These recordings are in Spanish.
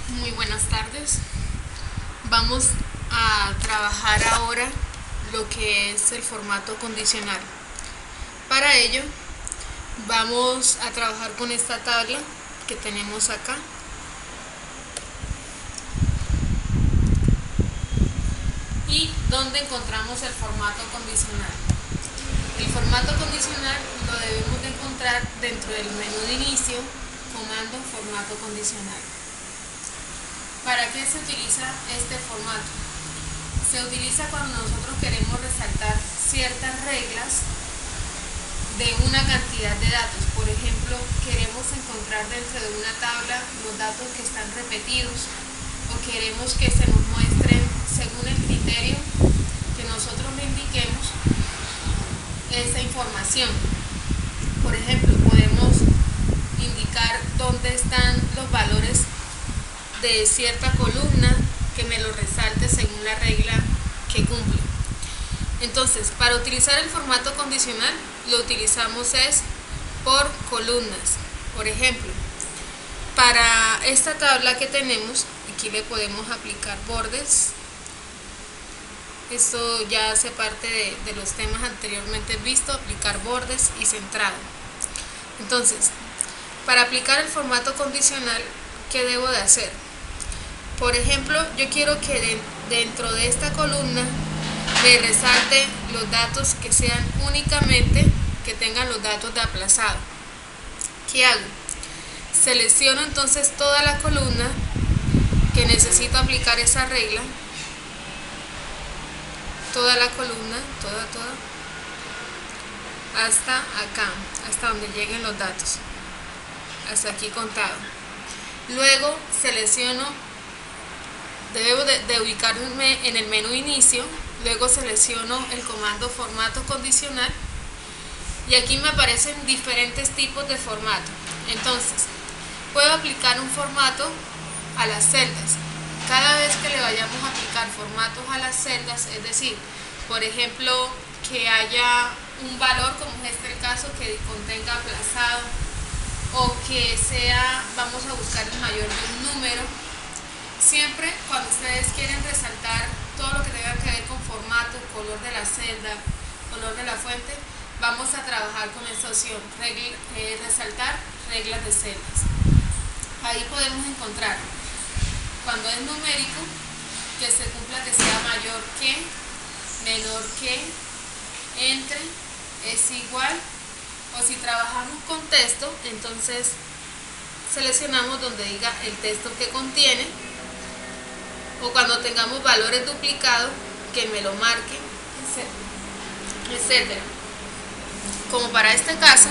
Muy buenas tardes. Vamos a trabajar ahora lo que es el formato condicional. Para ello, vamos a trabajar con esta tabla que tenemos acá. Y donde encontramos el formato condicional. El formato condicional lo debemos de encontrar dentro del menú de inicio, comando formato condicional. ¿Para qué se utiliza este formato? Se utiliza cuando nosotros queremos resaltar ciertas reglas de una cantidad de datos. Por ejemplo, queremos encontrar dentro de una tabla los datos que están repetidos o queremos que se nos muestren según el criterio que nosotros le indiquemos esa información. Por ejemplo, podemos indicar dónde están los valores de cierta columna que me lo resalte según la regla que cumple. Entonces, para utilizar el formato condicional, lo utilizamos es por columnas. Por ejemplo, para esta tabla que tenemos, aquí le podemos aplicar bordes. Esto ya hace parte de los temas anteriormente vistos, aplicar bordes y centrado. Entonces, para aplicar el formato condicional, ¿qué debo de hacer? Por ejemplo, yo quiero que dentro de esta columna me resalte los datos que sean únicamente, que tengan los datos de aplazado. ¿Qué hago? Selecciono entonces toda la columna que necesito aplicar esa regla, toda la columna, toda, hasta acá, hasta donde lleguen los datos, hasta aquí contado. Luego selecciono, debo de ubicarme en el menú inicio, luego selecciono el comando formato condicional y aquí me aparecen diferentes tipos de formato. Entonces, puedo aplicar un formato a las celdas. Cada vez que le vayamos a aplicar formatos a las celdas, es decir, por ejemplo, que haya un valor, como es este el caso, que contenga aplazado, o que sea, vamos a buscar el mayor de un número. Siempre cuando ustedes quieren resaltar todo lo que tenga que ver con formato, color de la celda, color de la fuente, vamos a trabajar con esta opción, resaltar reglas de celdas. Ahí podemos encontrar, cuando es numérico, que se cumpla que sea mayor que, menor que, entre, es igual, o si trabajamos con texto, entonces seleccionamos donde diga el texto que contiene, o cuando tengamos valores duplicados, que me lo marque, etcétera. Como para este caso,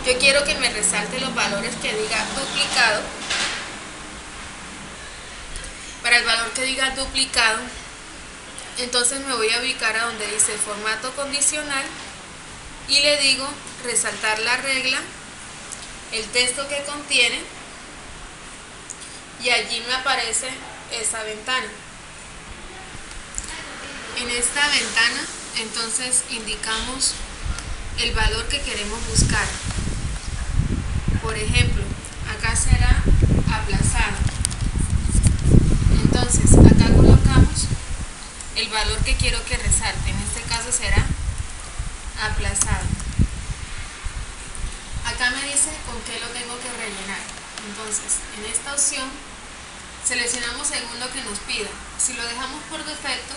yo quiero que me resalte los valores que diga duplicado. Para el valor que diga duplicado, entonces me voy a ubicar a donde dice formato condicional y le digo resaltar la regla, el texto que contiene, y allí me aparece esa ventana. En esta ventana entonces indicamos el valor que queremos buscar. Por ejemplo, acá será aplazado. Entonces acá colocamos el valor que quiero que resalte. En este caso será aplazado. Acá me dice con qué lo tengo que rellenar. Entonces, en esta opción seleccionamos según lo que nos pida. Si lo dejamos por defecto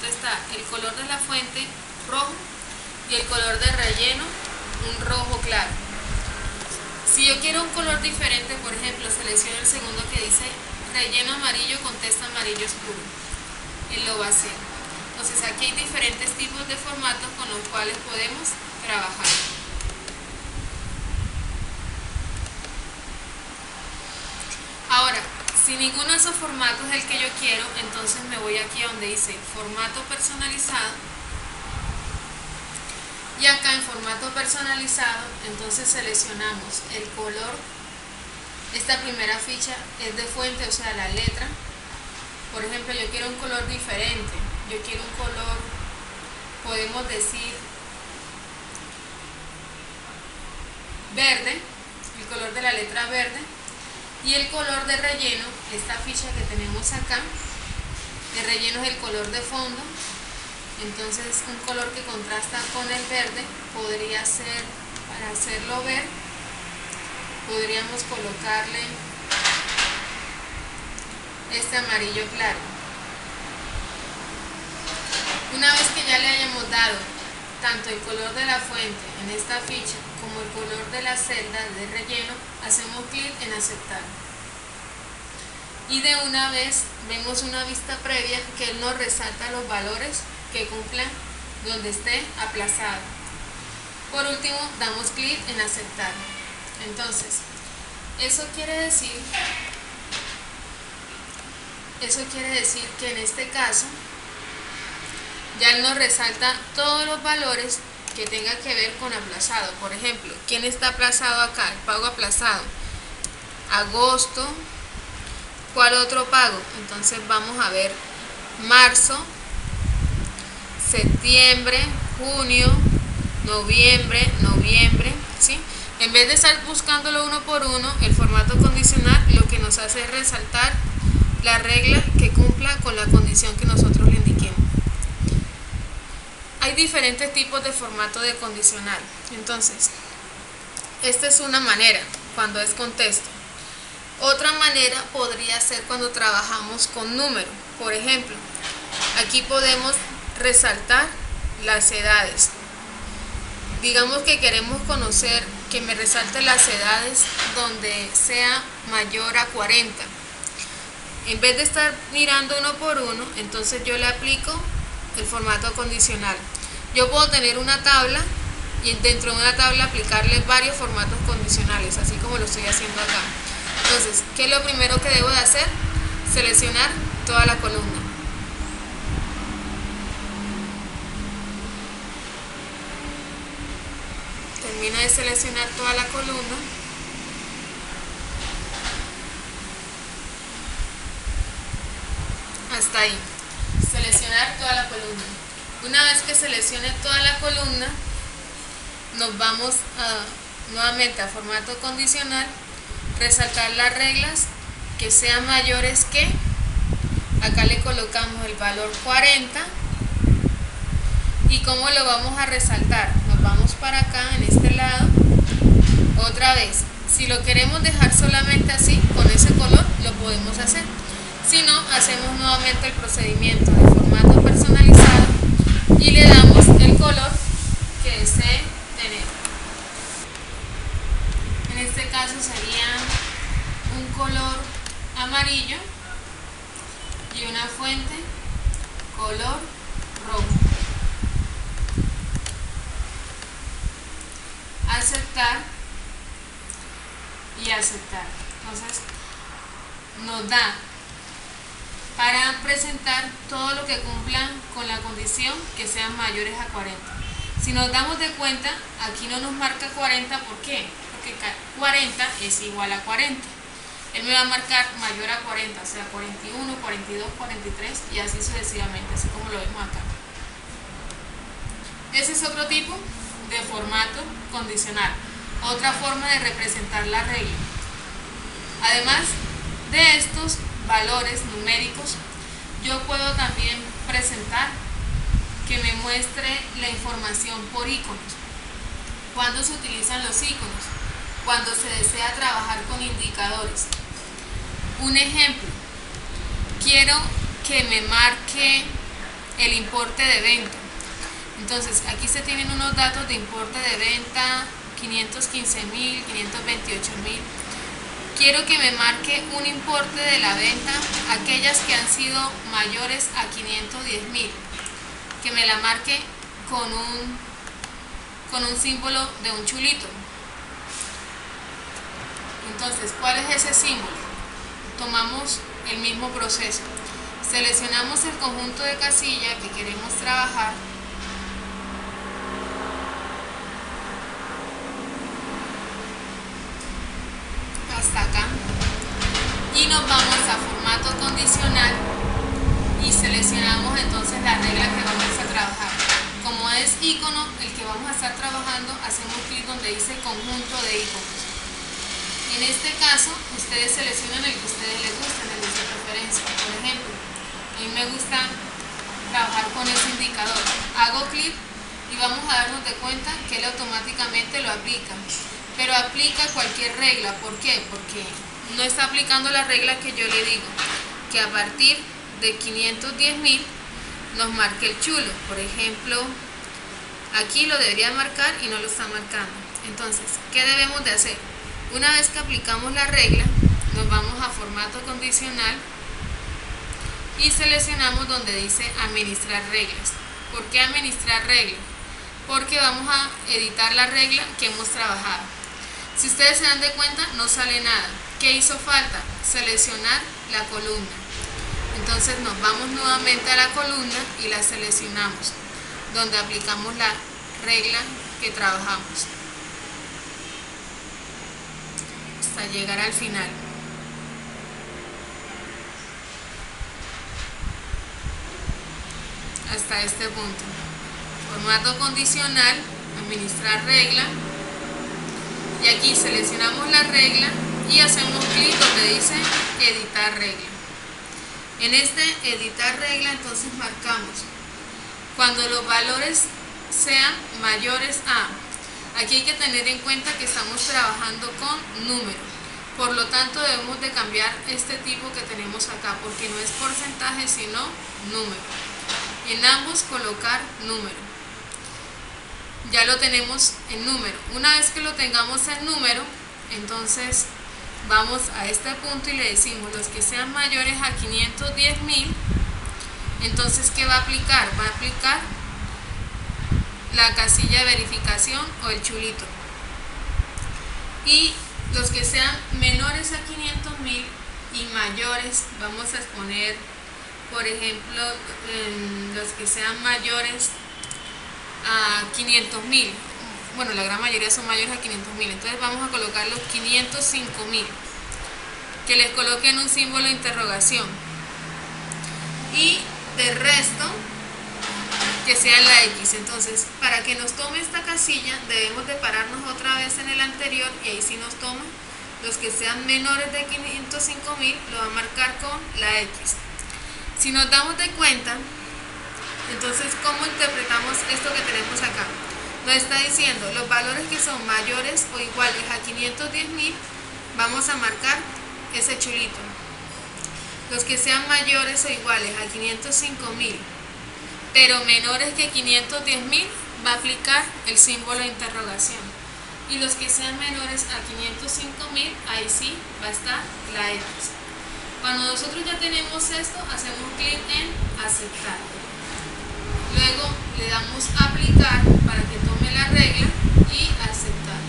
está el color de la fuente rojo y el color de relleno un rojo claro. Si yo quiero un color diferente, por ejemplo, selecciono el segundo que dice relleno amarillo con texto amarillo oscuro. Él lo va a hacer. Entonces aquí hay diferentes tipos de formatos con los cuales podemos trabajar. Ahora, si ninguno de esos formatos es el que yo quiero, entonces me voy aquí a donde dice formato personalizado. Y acá en formato personalizado, entonces seleccionamos el color. Esta primera ficha es de fuente, o sea, la letra. Por ejemplo, yo quiero un color diferente. Yo quiero un color, podemos decir, verde, el color de la letra verde. Y el color de relleno, esta ficha que tenemos acá, de relleno es el color de fondo. Entonces un color que contrasta con el verde podría ser, para hacerlo ver, podríamos colocarle este amarillo claro. Una vez que ya le hayamos dado tanto el color de la fuente en esta ficha como el color de la celda de relleno, hacemos clic en aceptar. Y de una vez vemos una vista previa que él nos resalta los valores que cumplan donde esté aplazado. Por último, damos clic en aceptar. Entonces, eso quiere decir que en este caso ya él nos resalta todos los valores que tenga que ver con aplazado. Por ejemplo, ¿quién está aplazado acá? El pago aplazado. Agosto. ¿Cuál otro pago? Entonces vamos a ver marzo, septiembre, junio, noviembre, ¿sí? En vez de estar buscándolo uno por uno, el formato condicional lo que nos hace es resaltar la regla que cumpla con la condición que nosotros le indiquemos. Hay diferentes tipos de formato de condicional. Entonces, esta es una manera cuando es con texto. Otra manera podría ser cuando trabajamos con números. Por ejemplo, aquí podemos resaltar las edades. Digamos que queremos conocer, que me resalte las edades donde sea mayor a 40. En vez de estar mirando uno por uno, entonces yo le aplico el formato condicional. Yo puedo tener una tabla y dentro de una tabla aplicarle varios formatos condicionales, así como lo estoy haciendo acá. Entonces, ¿qué es lo primero que debo de hacer? Seleccionar toda la columna. Termino de seleccionar toda la columna. Hasta ahí. Seleccionar toda la columna. Una vez que seleccione toda la columna, nos vamos nuevamente a formato condicional, resaltar las reglas que sean mayores que, acá le colocamos el valor 40. ¿Y cómo lo vamos a resaltar? Nos vamos para acá, en este lado, otra vez. Si lo queremos dejar solamente así, con ese color, lo podemos hacer. Si no, hacemos nuevamente el procedimiento de formato personalizado y le damos el color que desee tener. En este caso sería un color amarillo y una fuente color rojo. Aceptar y aceptar. Entonces nos da para presentar todo lo que cumplan con la condición que sean mayores a 40. Si nos damos de cuenta, aquí no nos marca 40, ¿por qué? Porque 40 es igual a 40. Él me va a marcar mayor a 40, o sea 41, 42, 43 y así sucesivamente, así como lo vemos acá. Ese es otro tipo de formato condicional, otra forma de representar la regla. Además de estos valores numéricos, yo puedo también presentar que me muestre la información por iconos. ¿Cuándo se utilizan los iconos? Cuando se desea trabajar con indicadores. Un ejemplo, quiero que me marque el importe de venta. Entonces aquí se tienen unos datos de importe de venta, 515.000, 528.000. Quiero que me marque un importe de la venta, aquellas que han sido mayores a 510.000, que me la marque con un símbolo de un chulito. Entonces, ¿cuál es ese símbolo? Tomamos el mismo proceso. Seleccionamos el conjunto de casilla que queremos trabajar. Hasta acá. Y nos vamos a formato condicional y seleccionamos entonces la regla que vamos a trabajar. Como es icono el que vamos a estar trabajando, hacemos clic donde dice conjunto de iconos. En este caso, ustedes seleccionan el que a ustedes les gusta, el de su preferencia. Por ejemplo, a mí me gusta trabajar con ese indicador. Hago clic y vamos a darnos de cuenta que él automáticamente lo aplica. Pero aplica cualquier regla. ¿Por qué? Porque no está aplicando la regla que yo le digo, que a partir de 510.000 nos marque el chulo. Por ejemplo, aquí lo debería marcar y no lo está marcando. Entonces, ¿qué debemos de hacer? Una vez que aplicamos la regla, nos vamos a formato condicional y seleccionamos donde dice administrar reglas. ¿Por qué administrar reglas? Porque vamos a editar la regla que hemos trabajado. Si ustedes se dan de cuenta, no sale nada. ¿Qué hizo falta? Seleccionar la columna. Entonces nos vamos nuevamente a la columna y la seleccionamos, donde aplicamos la regla que trabajamos, hasta llegar al final. Hasta este punto. Formato condicional, administrar regla. Y aquí seleccionamos la regla y hacemos clic donde dice editar regla. En este editar regla entonces marcamos cuando los valores sean mayores a. Aquí hay que tener en cuenta que estamos trabajando con números. Por lo tanto debemos de cambiar este tipo que tenemos acá, porque no es porcentaje sino número. En ambos colocar número. Ya lo tenemos en número. Una vez que lo tengamos en número, entonces vamos a este punto y le decimos los que sean mayores a 510.000. Entonces, ¿qué va a aplicar? Va a aplicar la casilla de verificación o el chulito. Y los que sean menores a 500.000 y mayores, vamos a exponer, por ejemplo, los que sean mayores a 500.000. Bueno, la gran mayoría son mayores a 500.000. Entonces vamos a colocar los 505.000. Que les coloquen un símbolo de interrogación. Y del resto, que sea la X. Entonces, para que nos tome esta casilla, debemos de pararnos otra vez en el anterior y ahí sí nos toma. Los que sean menores de 505.000 lo va a marcar con la X. Si nos damos de cuenta, entonces, ¿cómo interpretamos esto que tenemos acá? Nos está diciendo los valores que son mayores o iguales a 510.000, vamos a marcar ese chulito. Los que sean mayores o iguales a 505.000, pero menores que 510.000, va a aplicar el símbolo de interrogación. Y los que sean menores a 505.000, ahí sí va a estar la X. Cuando nosotros ya tenemos esto, hacemos clic en aceptar. Luego le damos a aplicar para que tome la regla y aceptar.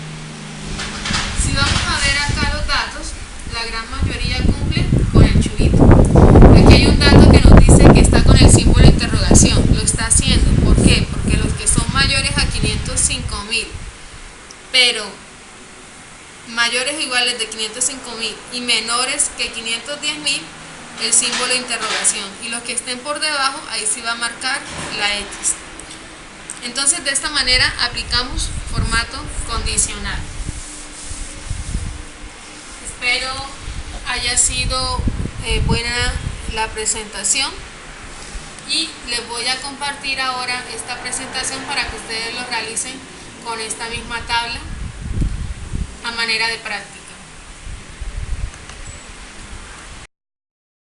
Si vamos a ver acá los datos, la gran mayoría cumple con el chulito. Aquí hay un dato que nos dice que está con el símbolo de interrogación. Lo está haciendo. ¿Por qué? Porque los que son mayores a 505.000, pero mayores o iguales de 505.000 y menores que 510.000, el símbolo de interrogación, y los que estén por debajo, ahí sí va a marcar la X. Entonces, de esta manera aplicamos formato condicional. Espero haya sido buena la presentación y les voy a compartir ahora esta presentación para que ustedes lo realicen con esta misma tabla a manera de práctica.